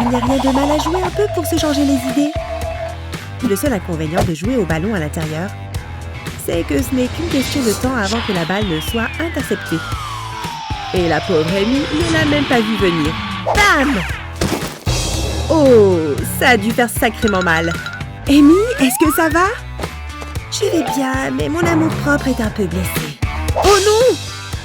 Il n'y a rien de mal à jouer un peu pour se changer les idées. Le seul inconvénient de jouer au ballon à l'intérieur, c'est que ce n'est qu'une question de temps avant que la balle ne soit interceptée. Et la pauvre Amy ne l'a même pas vu venir. Bam! Oh, ça a dû faire sacrément mal. Amy, est-ce que ça va? Je vais bien, mais mon amour-propre est un peu blessé. Oh non!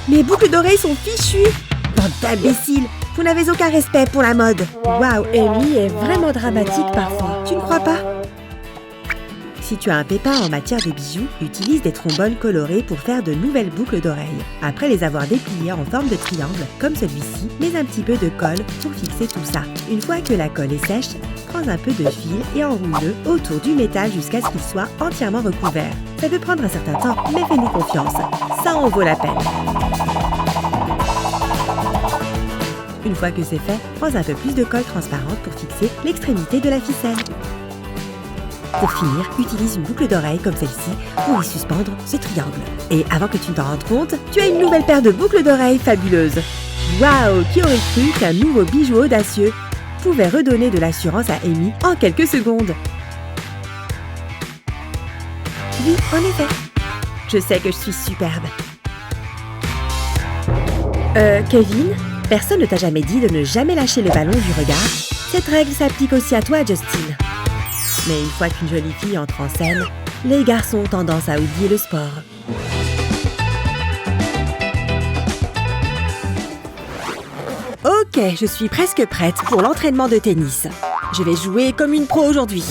Mes boucles d'oreilles sont fichues! Bande d'imbéciles! Vous n'avez aucun respect pour la mode. Waouh, Amy est vraiment dramatique parfois. Tu ne crois pas? Si tu as un pépin en matière de bijoux, utilise des trombones colorés pour faire de nouvelles boucles d'oreilles. Après les avoir dépliées en forme de triangle, comme celui-ci, mets un petit peu de colle pour fixer tout ça. Une fois que la colle est sèche, prends un peu de fil et enroule-le autour du métal jusqu'à ce qu'il soit entièrement recouvert. Ça peut prendre un certain temps, mais fais-nous confiance. Ça en vaut la peine. Une fois que c'est fait, prends un peu plus de colle transparente pour fixer l'extrémité de la ficelle. Pour finir, utilise une boucle d'oreille comme celle-ci pour y suspendre ce triangle. Et avant que tu ne t'en rendes compte, tu as une nouvelle paire de boucles d'oreilles fabuleuses. Waouh, qui aurait cru qu'un nouveau bijou audacieux pouvait redonner de l'assurance à Amy en quelques secondes? Oui, en effet. Je sais que je suis superbe. Kevin, personne ne t'a jamais dit de ne jamais lâcher le ballon du regard. Cette règle s'applique aussi à toi, Justin. Mais une fois qu'une jolie fille entre en scène, les garçons ont tendance à oublier le sport. Ok, je suis presque prête pour l'entraînement de tennis. Je vais jouer comme une pro aujourd'hui.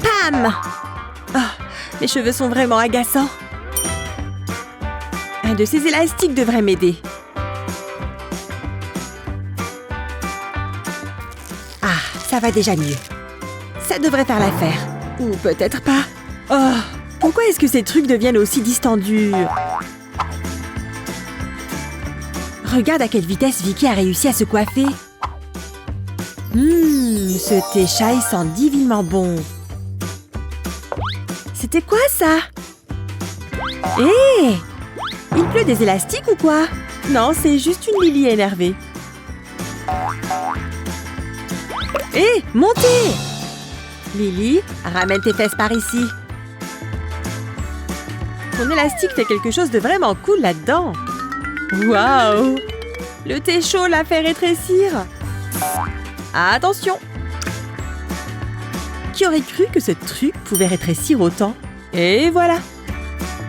Pam! Oh, mes cheveux sont vraiment agaçants. Un de ces élastiques devrait m'aider. Ah, ça va déjà mieux. Ça devrait faire l'affaire. Ou peut-être pas. Oh, pourquoi est-ce que ces trucs deviennent aussi distendus? Regarde à quelle vitesse Vicky a réussi à se coiffer. Ce thé chai sent divinement bon. C'était quoi ça? Hé! Il pleut des élastiques ou quoi? Non, c'est juste une Lily énervée. Hé, montez! Lily, ramène tes fesses par ici. Ton élastique fait quelque chose de vraiment cool là-dedans. Waouh! Le thé chaud l'a fait rétrécir. Attention! Qui aurait cru que ce truc pouvait rétrécir autant? Et voilà!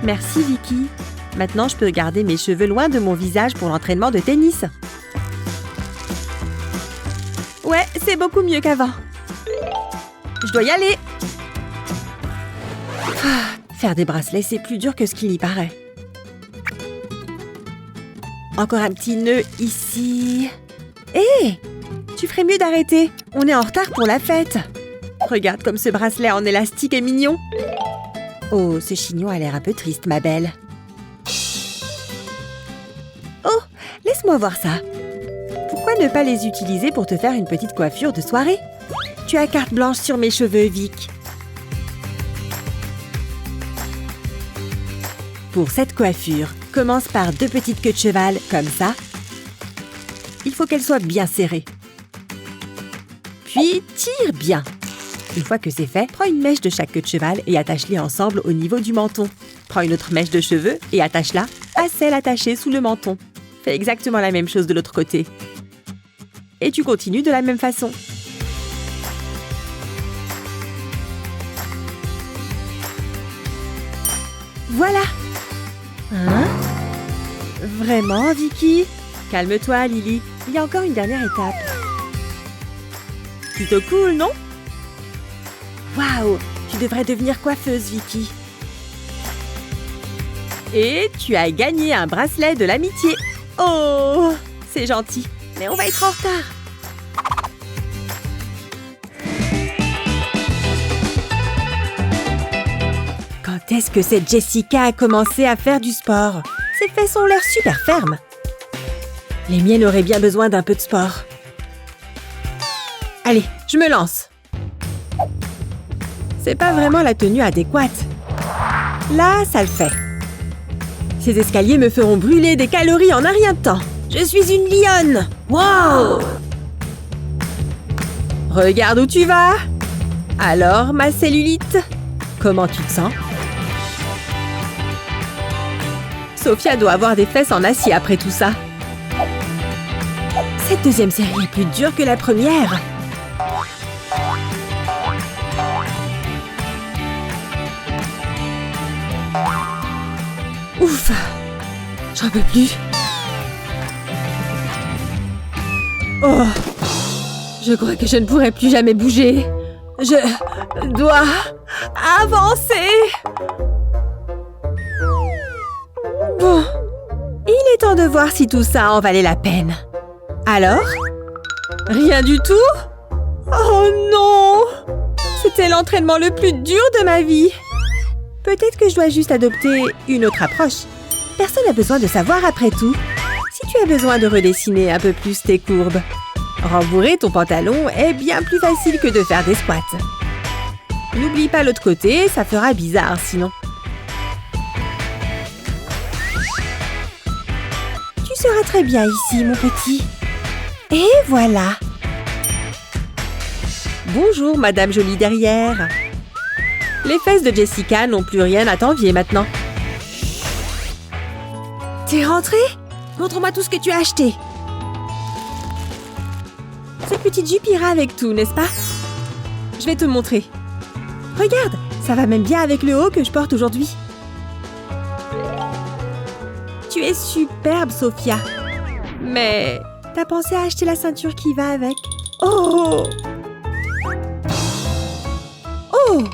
Merci, Vicky. Maintenant, je peux garder mes cheveux loin de mon visage pour l'entraînement de tennis. Ouais, c'est beaucoup mieux qu'avant. Je dois y aller. Faire des bracelets, c'est plus dur que ce qu'il y paraît. Encore un petit nœud ici. Hé! Tu ferais mieux d'arrêter. On est en retard pour la fête. Regarde comme ce bracelet en élastique est mignon. Oh, ce chignon a l'air un peu triste, ma belle. Oh, laisse-moi voir ça. Pourquoi ne pas les utiliser pour te faire une petite coiffure de soirée? Tu as carte blanche sur mes cheveux, Vic. Pour cette coiffure, commence par 2 petites queues de cheval, comme ça. Il faut qu'elles soient bien serrées. Puis, tire bien. Une fois que c'est fait, prends une mèche de chaque queue de cheval et attache-les ensemble au niveau du menton. Prends une autre mèche de cheveux et attache-la à celle attachée sous le menton. Fais exactement la même chose de l'autre côté. Et tu continues de la même façon. Voilà! Hein? Vraiment, Vicky? Calme-toi, Lily. Il y a encore une dernière étape. Plutôt cool, non? Waouh! Tu devrais devenir coiffeuse, Vicky. Et tu as gagné un bracelet de l'amitié. Oh! C'est gentil. Mais on va être en retard. Quand est-ce que cette Jessica a commencé à faire du sport? Ses fesses ont l'air super fermes. Les miennes auraient bien besoin d'un peu de sport. Allez, je me lance. C'est pas vraiment la tenue adéquate. Là, ça le fait. Ces escaliers me feront brûler des calories en un rien de temps. Je suis une lionne! Wow! Regarde où tu vas. Alors, ma cellulite, comment tu te sens? Sophia doit avoir des fesses en acier après tout ça. Cette deuxième série est plus dure que la première. Ouf, j'en peux plus. Oh, je crois que je ne pourrai plus jamais bouger. Je dois avancer. Bon, il est temps de voir si tout ça en valait la peine. Alors? Rien du tout? Oh non! C'était l'entraînement le plus dur de ma vie. Peut-être que je dois juste adopter une autre approche. Personne n'a besoin de savoir après tout. Si tu as besoin de redessiner un peu plus tes courbes, rembourrer ton pantalon est bien plus facile que de faire des squats. N'oublie pas l'autre côté, ça fera bizarre sinon. Tu seras très bien ici, mon petit. Et voilà. Bonjour, Madame Jolie derrière. Les fesses de Jessica n'ont plus rien à t'envier maintenant. T'es rentrée? Montre-moi tout ce que tu as acheté. Cette petite jupe ira avec tout, n'est-ce pas? Je vais te montrer. Regarde, ça va même bien avec le haut que je porte aujourd'hui. Tu es superbe, Sophia. Mais t'as pensé à acheter la ceinture qui va avec? Oh! Oh!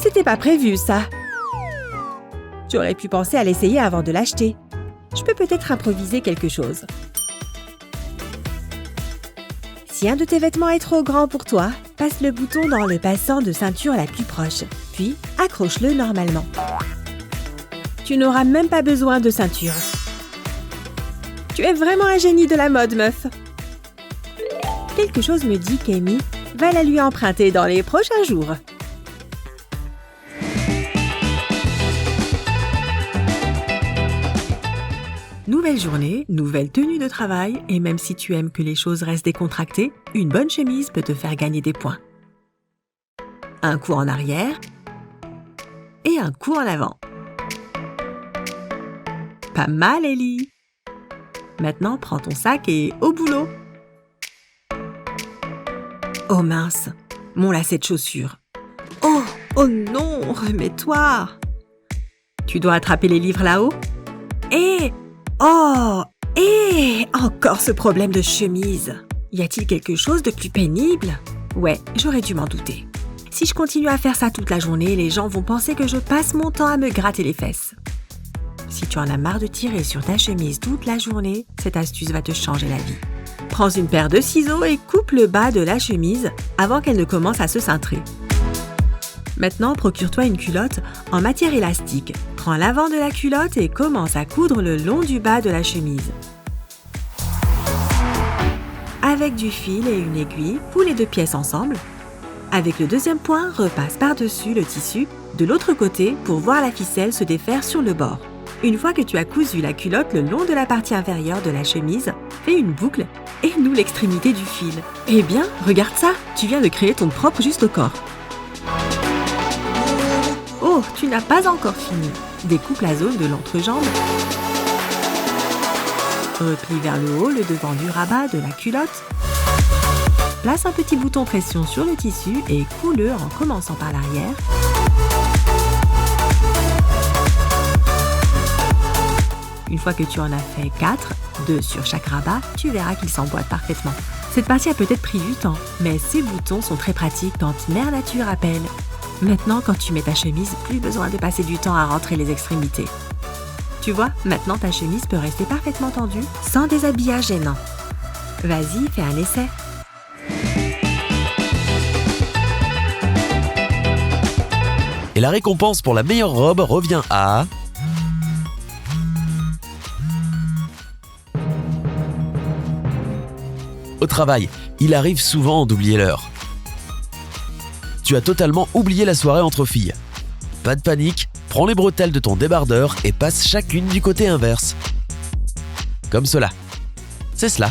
C'était pas prévu, ça. J'aurais pu penser à l'essayer avant de l'acheter. Je peux peut-être improviser quelque chose. Si un de tes vêtements est trop grand pour toi, passe le bouton dans le passant de ceinture la plus proche, puis accroche-le normalement. Tu n'auras même pas besoin de ceinture. Tu es vraiment un génie de la mode, meuf. Quelque chose me dit qu'Amy va la lui emprunter dans les prochains jours. Nouvelle journée, nouvelle tenue de travail, et même si tu aimes que les choses restent décontractées, une bonne chemise peut te faire gagner des points. Un coup en arrière et un coup en avant. Pas mal, Ellie. Maintenant, prends ton sac et au boulot. Oh mince, mon lacet de chaussures. Oh non, remets-toi. Tu dois attraper les livres là-haut. Et encore ce problème de chemise. Y a-t-il quelque chose de plus pénible? Ouais, j'aurais dû m'en douter. Si je continue à faire ça toute la journée, les gens vont penser que je passe mon temps à me gratter les fesses. Si tu en as marre de tirer sur ta chemise toute la journée, cette astuce va te changer la vie. Prends une paire de ciseaux et coupe le bas de la chemise avant qu'elle ne commence à se cintrer. Maintenant, procure-toi une culotte en matière élastique. Prends l'avant de la culotte et commence à coudre le long du bas de la chemise. Avec du fil et une aiguille, coule les deux pièces ensemble. Avec le deuxième point, repasse par-dessus le tissu de l'autre côté pour voir la ficelle se défaire sur le bord. Une fois que tu as cousu la culotte le long de la partie inférieure de la chemise, fais une boucle et noue l'extrémité du fil. Eh bien, regarde ça, tu viens de créer ton propre juste au corps. Oh, tu n'as pas encore fini. Découpe la zone de l'entrejambe. Replie vers le haut le devant du rabat de la culotte. Place un petit bouton pression sur le tissu et coule-le en commençant par l'arrière. Une fois que tu en as fait 4, 2 sur chaque rabat, tu verras qu'il s'emboîte parfaitement. Cette partie a peut-être pris du temps, mais ces boutons sont très pratiques quand Mère Nature appelle. Maintenant, quand tu mets ta chemise, plus besoin de passer du temps à rentrer les extrémités. Tu vois, maintenant ta chemise peut rester parfaitement tendue, sans déshabillage gênant. Vas-y, fais un essai. Et la récompense pour la meilleure robe revient à... Au travail, il arrive souvent d'oublier l'heure. Tu as totalement oublié la soirée entre filles. Pas de panique, prends les bretelles de ton débardeur et passe chacune du côté inverse. Comme cela. C'est cela.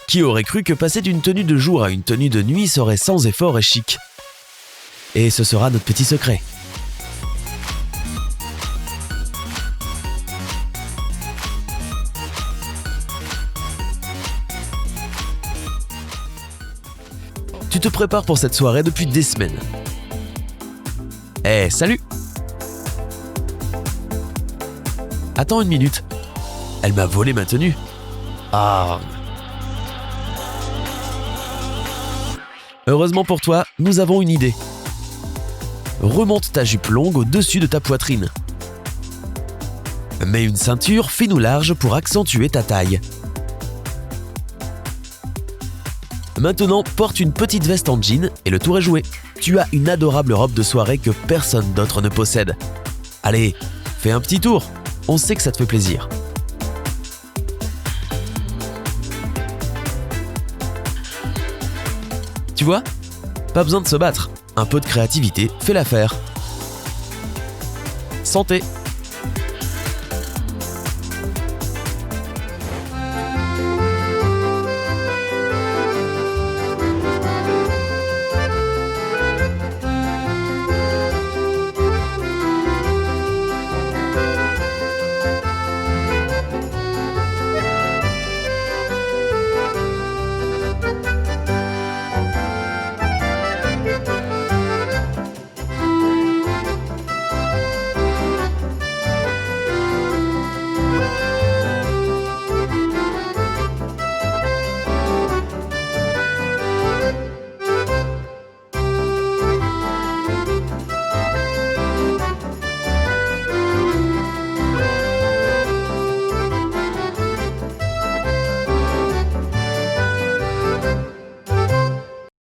Qui aurait cru que passer d'une tenue de jour à une tenue de nuit serait sans effort et chic? Et ce sera notre petit secret. Tu te prépares pour cette soirée depuis des semaines. Salut! Attends une minute. Elle m'a volé ma tenue. Ah! Heureusement pour toi, nous avons une idée. Remonte ta jupe longue au-dessus de ta poitrine. Mets une ceinture fine ou large pour accentuer ta taille. Maintenant, porte une petite veste en jean et le tour est joué. Tu as une adorable robe de soirée que personne d'autre ne possède. Allez, fais un petit tour. On sait que ça te fait plaisir. Tu vois? Pas besoin de se battre. Un peu de créativité fait l'affaire. Santé!